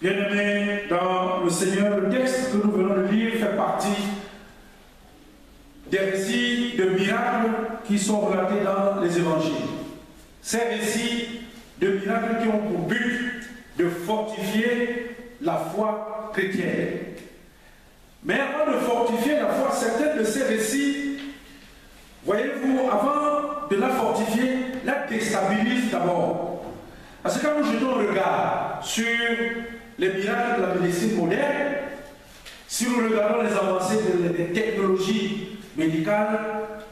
Bien-aimés dans le Seigneur, le texte que nous venons de lire fait partie des récits de miracles qui sont relatés dans les évangiles. Ces récits de miracles qui ont pour but de fortifier la foi chrétienne. Mais avant de fortifier la foi, certains de ces récits, voyez-vous, avant de la fortifier, la déstabilisent d'abord. Parce que quand nous jetons un regard sur les miracles de la médecine moderne, si nous regardons les avancées des technologies médicales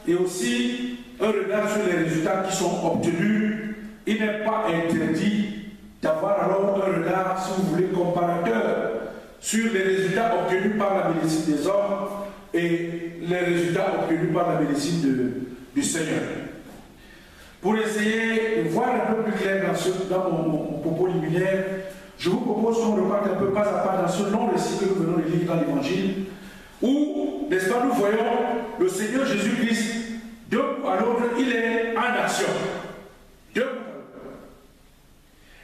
et aussi un regard sur les résultats qui sont obtenus, il n'est pas interdit d'avoir alors un regard, si vous voulez, comparateur sur les résultats obtenus par la médecine des hommes et les résultats obtenus par la médecine du Seigneur. Pour essayer de voir un peu plus clair dans mon propos liminaire, je vous propose qu'on reparte un peu pas à pas dans ce long récit que nous venons de lire dans l'Évangile, où, n'est-ce pas, nous voyons le Seigneur Jésus-Christ, d'un bout à l'autre, il est en action. D'un bout à l'autre.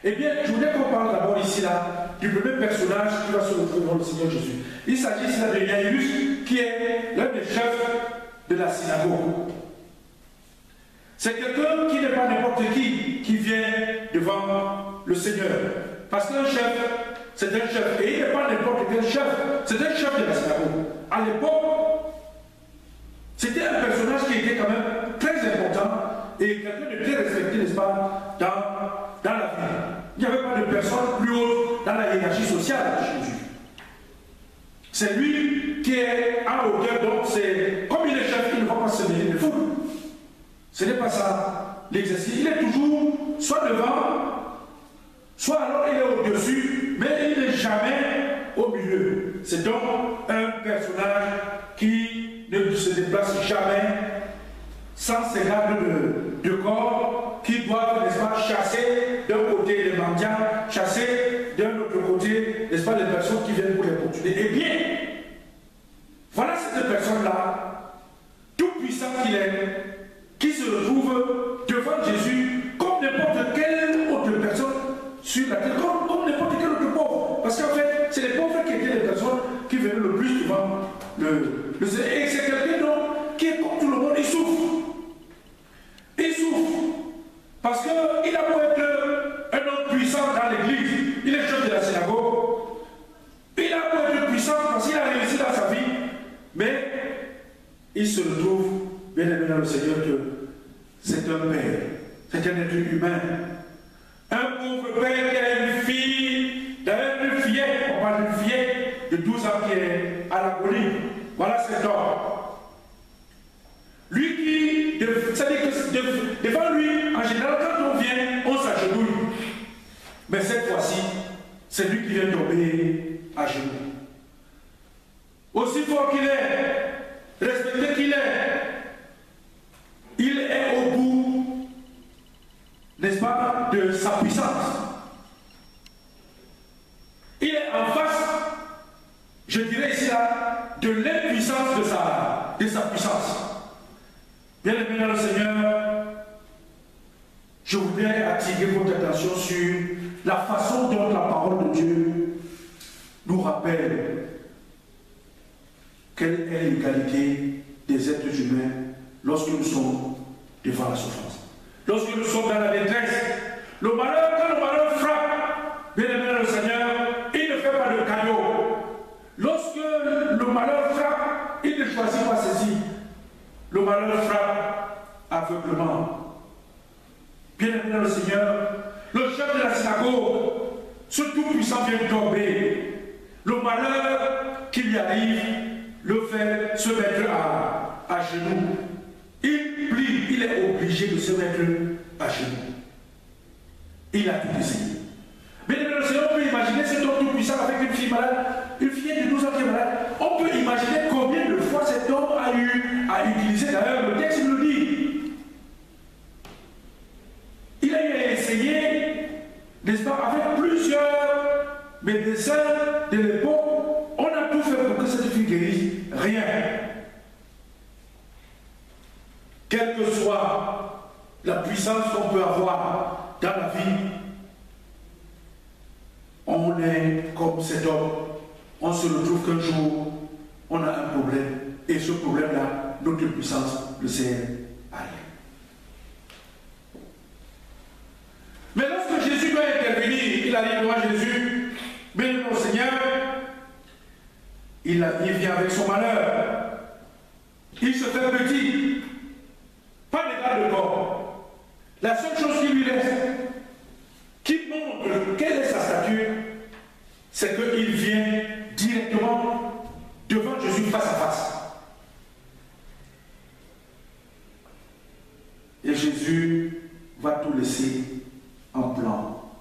Eh bien, je voudrais qu'on parle d'abord ici, là, du premier personnage qui va se retrouver devant le Seigneur Jésus. Il s'agit ici là de Jairus, qui est l'un des chefs de la synagogue. C'est quelqu'un qui n'est pas n'importe qui vient devant le Seigneur. Parce qu'un chef, c'est un chef. Et il n'est pas n'importe quel chef. C'est un chef de la synagogue. À l'époque, c'était un personnage qui était quand même très important et quelqu'un de très respecté, n'est-ce pas, dans la vie. Il n'y avait pas de personne plus haute dans la hiérarchie sociale de Jésus. C'est lui qui est à hauteur, donc c'est comme il est chef, il ne va pas se mêler de foule. Ce n'est pas ça l'exercice. Il est toujours soit devant, soit alors il est au-dessus, mais il n'est jamais au milieu. C'est donc un personnage qui ne se déplace jamais sans ses gardes de corps, qui doivent, n'est-ce pas, chasser d'un côté les mendiants, chasser d'un autre côté, n'est-ce pas, les personnes qui viennent pour les poursuivre. Eh bien, voilà cette personne-là, tout puissant qu'il est, qui se retrouve devant Jésus comme n'importe quelle autre personne sur la terre, comme n'importe quel autre pauvre. Parce qu'en fait, c'est les pauvres qui étaient les personnes qui venaient le plus devant le Seigneur. Et c'est quelqu'un qui est comme tout le monde, il souffre. Il souffre. Parce qu'il a beau être un homme puissant dans l'église, il est chef de la synagogue, il a beau être puissant parce qu'il a réussi dans sa vie, mais il se retrouve, bien aimé dans le Seigneur, que c'est un père, c'est un être humain. Un pauvre père qui a une fille, d'ailleurs une fillette, on parle d'une fillette de 12 ans qui est à l'agonie. Voilà cet homme. Lui qui, c'est-à-dire que devant lui, en général, quand on vient, on s'agenouille. Mais cette fois-ci, c'est lui qui vient tomber à genoux. Aussi fort qu'il est, respecté qu'il est, il est au bout, n'est-ce pas, de sa puissance. Il est en face, je dirais ici là, de l'impuissance de sa puissance. Bien aimé dans le Seigneur, je voudrais attirer votre attention sur la façon dont la parole de Dieu nous rappelle quelle est l'égalité des êtres humains lorsque nous sommes devant la souffrance. Lorsque nous sommes dans la détresse, le malheur, quand le malheur frappe, bien aimé dans le Seigneur, il ne fait pas de cadeau. Lorsque le malheur frappe, il ne choisit pas ceci. Le malheur frappe aveuglement. Bien aimé dans le Seigneur, le chef de la synagogue, ce tout-puissant vient tomber. Le malheur qui lui arrive le fait se mettre à genoux. Il plie, il est obligé de se mettre à genoux. Il a tout décidé. Bien aimé dans le Seigneur, on peut imaginer cet homme tout-puissant avec une fille malade, une fille de 12 ans qui est malade. On peut imaginer combien de fois cet homme a eu à utiliser, d'ailleurs le texte nous le dit. Il a eu à essayer, n'est-ce pas, avec plusieurs médecins de l'époque, on a tout fait pour que cette fille guérisse. Rien. Quelle que soit la puissance qu'on peut avoir dans la vie, on on est comme cet homme, on se retrouve qu'un jour, on a un problème, et ce problème-là, notre puissance ne sert à rien. Mais lorsque Jésus doit intervenir, il arrive devant Jésus, béni mon Seigneur, il vient avec son malheur. Il se fait petit. Pas d'égal de corps. La seule chose qui lui reste, qui montre quelle est sa stature, c'est qu'il vient directement devant Jésus face à face. Et Jésus va tout laisser en plan.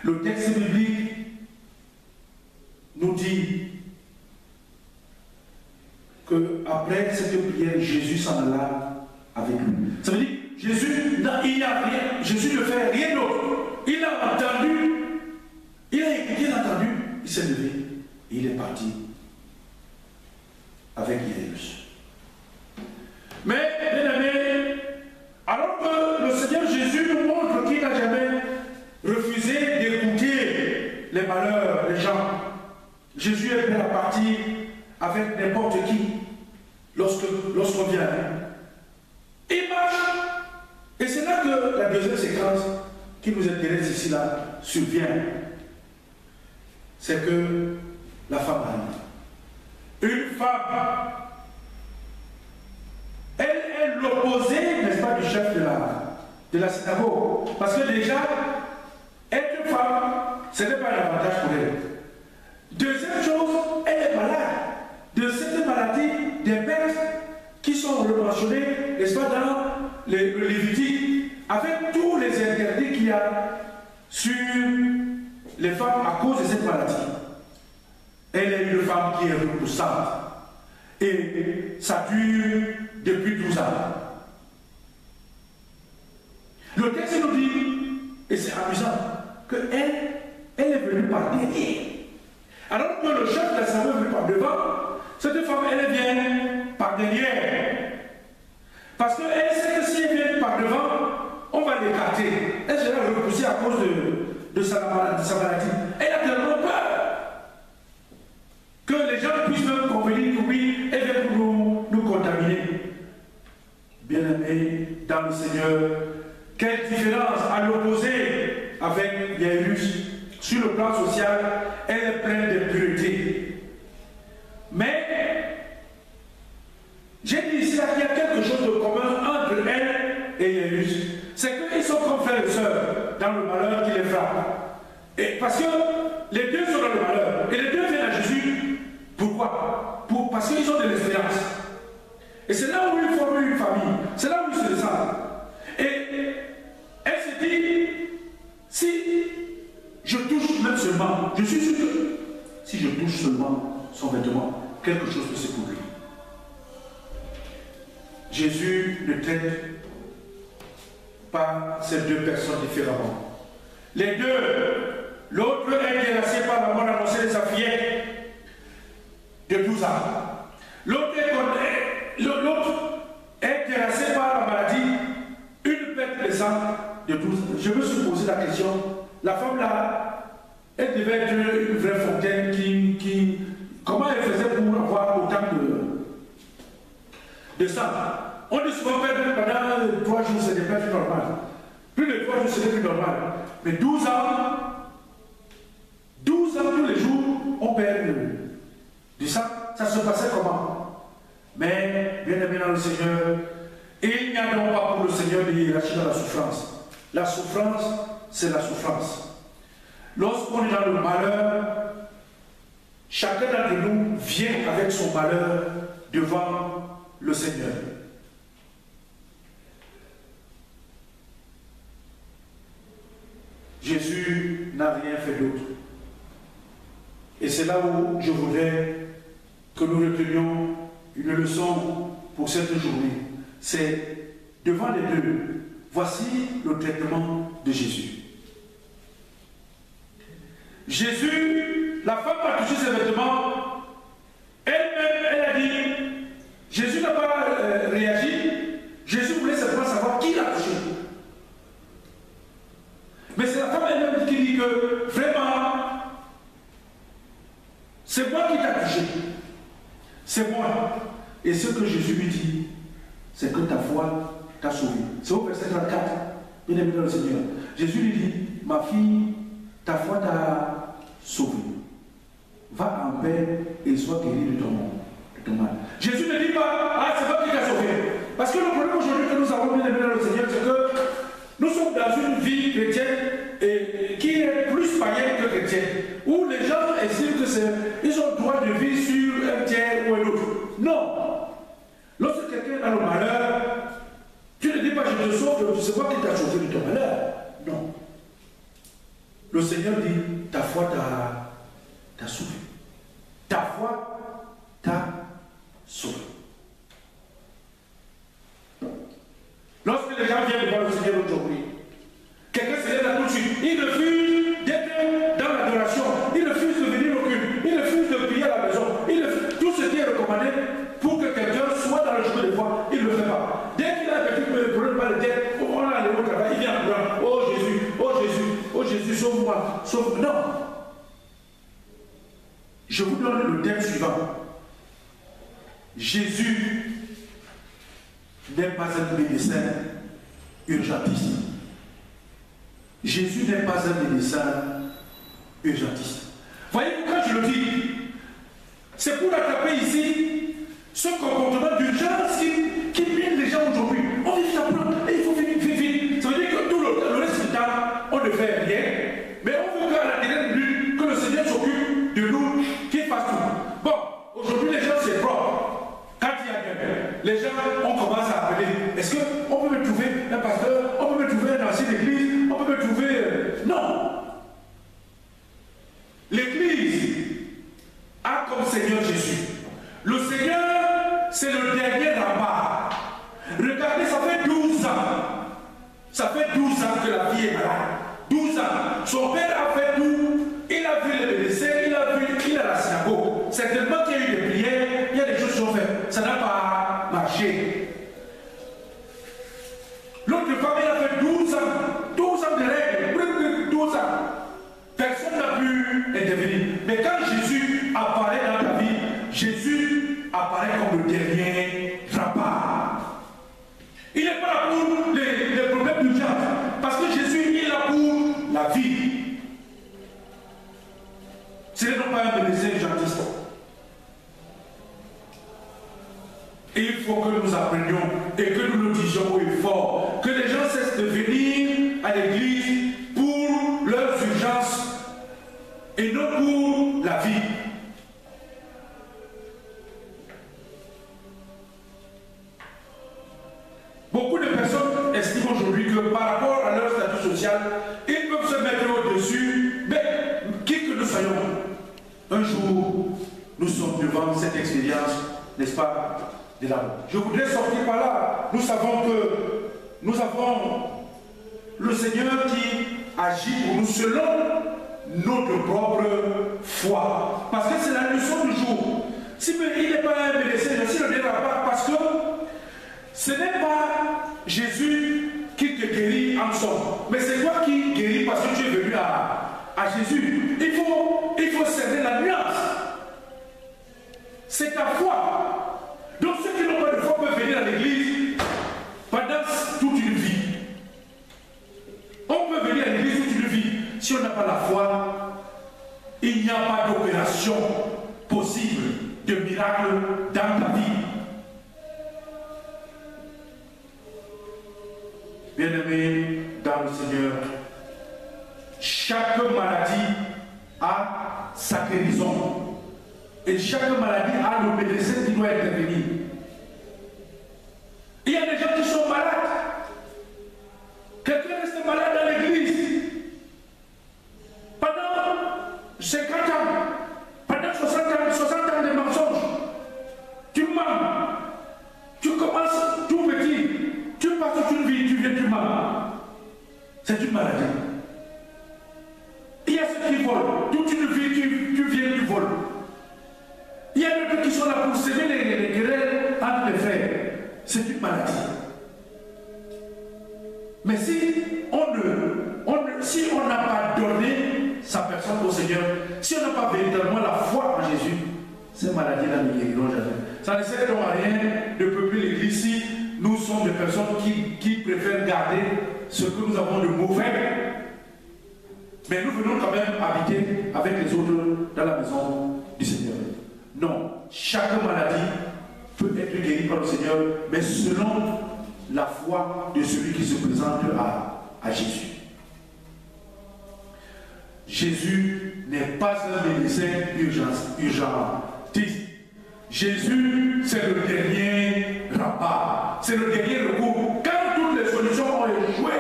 Le texte biblique nous dit qu'après cette prière, Jésus s'en alla avec lui. Ça veut dire, Jésus ne fait rien d'autre. Il a entendu, il a écouté, il a entendu, il s'est levé et il est parti avec Jairus. Mais, bien aimé, alors que le Seigneur Jésus nous montre qu'il n'a jamais refusé d'écouter les malheurs des gens, Jésus est prêt à partir avec n'importe qui lorsqu'on vient. Il marche. Et c'est là que la deuxième séquence qui nous intéresse ici là survient. C'est que la femme arrive. Une femme, elle est l'opposé, n'est-ce pas, du chef de la synagogue. Parce que déjà, être femme, ce n'est pas un avantage pour elle. Deuxième chose, elle est malade de cette maladie des pertes qui sont mentionnés, n'est-ce pas, dans le Lévitique, avec tous les interdits qu'il y a sur les femmes à cause de cette maladie. Elle est une femme qui est repoussante. Et ça dure depuis 12 ans. Le texte nous dit, et c'est amusant, qu'elle est venue par derrière. Alors que le chef de la synagogue est venu par devant, cette femme, elle vient par derrière. Parce qu'elle sait que si elle vient par devant, on va l'écarter. Elle sera repoussée à cause de sa maladie. Elle a tellement peur que les gens puissent même convenir que oui, elle vient pour nous contaminer. Bien-aimés dans le Seigneur, quelle différence à l'opposé avec Jairus. Sur le plan social, elle est pleine de pureté. Mais, j'ai dit ici qu'il y a quelque chose de commun entre elle et Jairus. C'est qu'ils sont comme frères et sœurs dans le malheur qui les frappe. Et parce que les deux sont dans le malheur. Et les deux viennent à Jésus. Pourquoi? Parce qu'ils ont de l'espérance. Et c'est là où ils forment une famille. C'est là où ils se descendent. Et elle se dit, si je touche même seulement, je suis sûr que si je touche seulement son vêtement, quelque chose peut se couvrir. Jésus ne traite pas ces deux personnes différemment. Les deux, l'autre est terrassé par la mort annoncée de sa fillette de 12 ans. L'autre est terrassé par la maladie, une perte de sang de 12 ans. Je me suis posé la question. La femme là, elle devait être une vraie fontaine qui comment elle faisait pour avoir autant de sang? On dit souvent perdre pendant 3 jours, c'est des pertes normales. Plus de 3 jours, c'est plus normal. Mais 12 ans tous les jours, on perd du sang. Ça se passait comment? Mais, bien aimé dans le Seigneur, il n'y a donc pas pour le Seigneur de hiérarchie dans la souffrance. La souffrance, c'est la souffrance. Lorsqu'on est dans le malheur, chacun d'entre nous vient avec son malheur devant le Seigneur. Jésus n'a rien fait d'autre. Et c'est là où je voudrais que nous retenions une leçon pour cette journée. C'est devant les deux. Voici le traitement de Jésus. Jésus, la femme a touché ses vêtements. Elle-même, elle a dit, Jésus n'a pas réagi. Jésus voulait simplement savoir qui l'a touché. Mais c'est la femme elle-même qui dit que vraiment, C'est moi qui t'a touché. C'est moi. Et ce que Jésus lui dit, c'est que ta foi t'a sauvé. C'est au verset 34. Bien aimé dans le Seigneur. Jésus lui dit, ma fille, ta foi t'a sauvé. Va en paix et sois guéri de ton mal. Jésus ne dit pas, ah, c'est toi qui t'as sauvé. Parce que le problème aujourd'hui que nous avons, bien aimé dans le Seigneur, c'est que nous sommes dans une vie chrétienne qui est plus païenne que chrétienne. Où les gens estiment qu'ils ont le droit de vivre sur un tiers ou un autre. Non. Lorsque quelqu'un a le malheur, tu ne dis pas je te sauve, c'est moi qui t'ai sauvé de ton malheur. Non. Le Seigneur dit, ta foi t'a sauvé. Ta foi t'a sauvé. Lorsque les gens viennent voir le Seigneur aujourd'hui, quelqu'un se lève là tout de suite, il refuse d'être dans l'adoration, il refuse de venir au culte, il refuse de prier à la maison, tout ce qui est recommandé pour que quelqu'un soit dans le chemin de foi, il ne le fait pas. Dès qu'il a un petit problème par le tête, on a allé au travail, il vient en courant, oh Jésus, oh Jésus, oh Jésus, sauve-moi, sauve-moi. Non. Je vous donne le thème suivant. Jésus n'est pas un médecin urgentiste. Jésus n'est pas un médecin urgentiste. Voyez-vous, quand je le dis, c'est pour attraper ici ce comportement d'urgence qui mine les gens aujourd'hui. On dit ça et il faut vite, vite, vite. Ça veut dire que tout le reste du temps, on ne fait rien. Mais on veut qu'à la dernière minute, que le Seigneur s'occupe de nous, qu'il fasse tout. Bon, aujourd'hui les gens c'est propre. Quand il y a quelqu'un, les gens on commence à appeler. Est-ce qu'on peut me trouver un pasteur? On peut me trouver un ancien d'église? On peut me trouver... Non. L'église a comme Seigneur Jésus. Le Seigneur, c'est le dernier rempart. Regardez, ça fait 12 ans. Ça fait 12 ans que la vie est malade. 12 ans. Son père a fait tout. Il a vu les médecins, il a la synagogue. Certainement qu'il y a eu des prières, il y a des choses qui sont faites. Ça n'a pas marché. L'autre femme, elle a fait 12 ans. 12 ans de règles. 12 ans. Personne n'a pu intervenir. Mais quand Jésus apparaît dans ta vie, Jésus apparaît comme le dernier rempart. Il n'est pas là pour les problèmes d'urgence. Parce que Jésus, il est là pour la vie. Ce n'est donc pas un médecin urgentiste. Et il faut que nous apprenions et que nous le disions haut et fort. Que les gens cessent de venir à l'église pour leurs urgences et non pour la vie. Beaucoup de personnes estiment aujourd'hui que par rapport à leur statut social, ils peuvent se mettre au-dessus, mais qui que nous soyons, un jour, nous sommes devant cette expérience, n'est-ce pas, de l'amour. Je voudrais sortir par là. Nous savons que nous avons le Seigneur qui agit pour nous selon notre propre foi. Parce que c'est la leçon du jour. Si il n'est pas un médecin, s'il ne dira pas, parce que ce n'est pas Jésus qui te guérit en somme, mais c'est toi qui guéris parce que tu es venu à Jésus. Il faut cerner la nuance. C'est ta foi. Donc ceux qui n'ont pas de foi peuvent venir à l'église pendant toute une vie. On peut venir à l'église toute une vie. Si on n'a pas la foi, il n'y a pas d'opération possible de miracle dans ta vie. Bien-aimés dans le Seigneur, chaque maladie a sa guérison. Et chaque maladie a le médecin qui doit intervenir. Il y a des gens qui sont malades. Quelqu'un reste malade dans l'église pendant 50 ans, pendant 60 ans de mensonges. Tu mens. Tu commences tout petit. Tu passes toute une vie, tu viens, tu mens. C'est une maladie. Il y a ceux qui volent. Toute une vie, tu viens, tu voles. Il y a d'autres qui sont là pour s'aimer les querelles entre les frères. C'est une maladie. Mais si on n'a pas donné sa personne au Seigneur, si on n'a pas véritablement la foi en Jésus, ces maladies-là ne guériront jamais. Ça ne sert donc à rien de peupler l'église si nous sommes des personnes qui préfèrent garder ce que nous avons de mauvais. Mais nous venons quand même habiter avec les autres dans la maison du Seigneur. Non, chaque maladie peut être guérie par le Seigneur, mais selon la foi de celui qui se présente à Jésus. Jésus n'est pas un médecin urgentiste. Jésus, c'est le dernier rempart. C'est le dernier recours. Quand toutes les solutions ont échoué,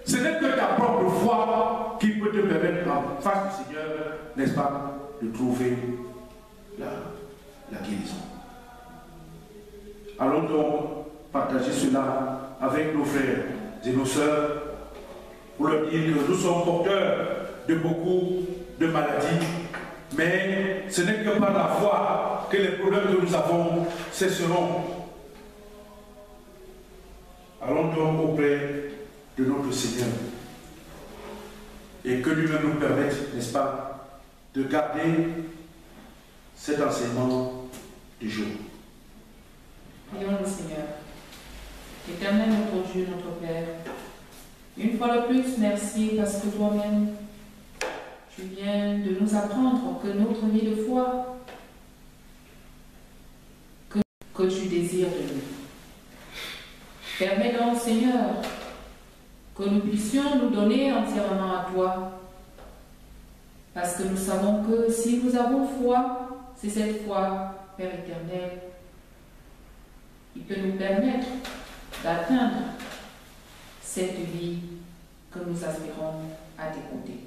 ce n'est que ta propre foi qui peut te permettre en face du Seigneur, n'est-ce pas, de trouver la guérison. Allons donc partager cela avec nos frères et nos sœurs pour leur dire que nous sommes porteurs de beaucoup de maladies, mais ce n'est que par la foi que les problèmes que nous avons cesseront. Allons donc auprès de notre Seigneur et que lui-même nous permette, n'est-ce pas, de garder cet enseignement du jour. Prions le Seigneur. Éternel notre Dieu, notre Père, une fois de plus, merci parce que toi-même, tu viens de nous apprendre que notre vie de foi, que tu désires de nous. Permets donc, Seigneur, que nous puissions nous donner entièrement à toi, parce que nous savons que si nous avons foi, c'est cette foi, Père éternel, qui peut nous permettre d'atteindre cette vie que nous aspirons à tes côtés.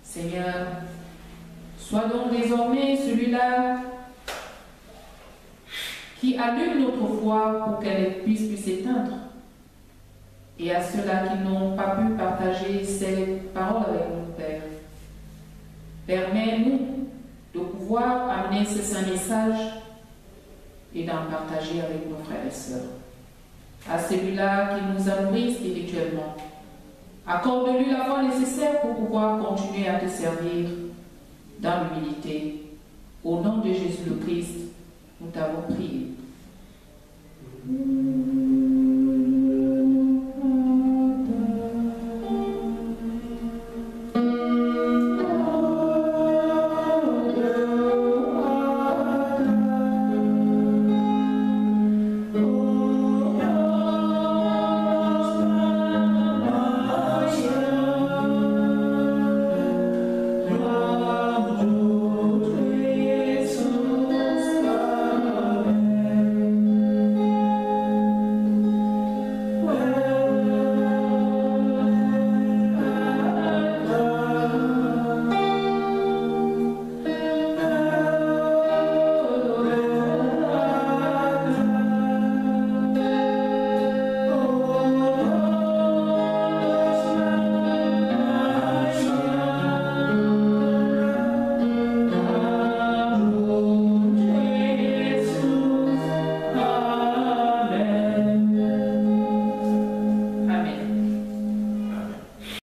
Seigneur, sois donc désormais celui-là qui allume notre foi pour qu'elle puisse s'éteindre. Et à ceux-là qui n'ont pas pu partager ces paroles avec nous, Père, permets-nous de pouvoir amener ce saint message et d'en partager avec nos frères et sœurs. À celui-là qui nous a nourris spirituellement, accorde-lui la foi nécessaire pour pouvoir continuer à te servir dans l'humilité. Au nom de Jésus le Christ, nous t'avons prié.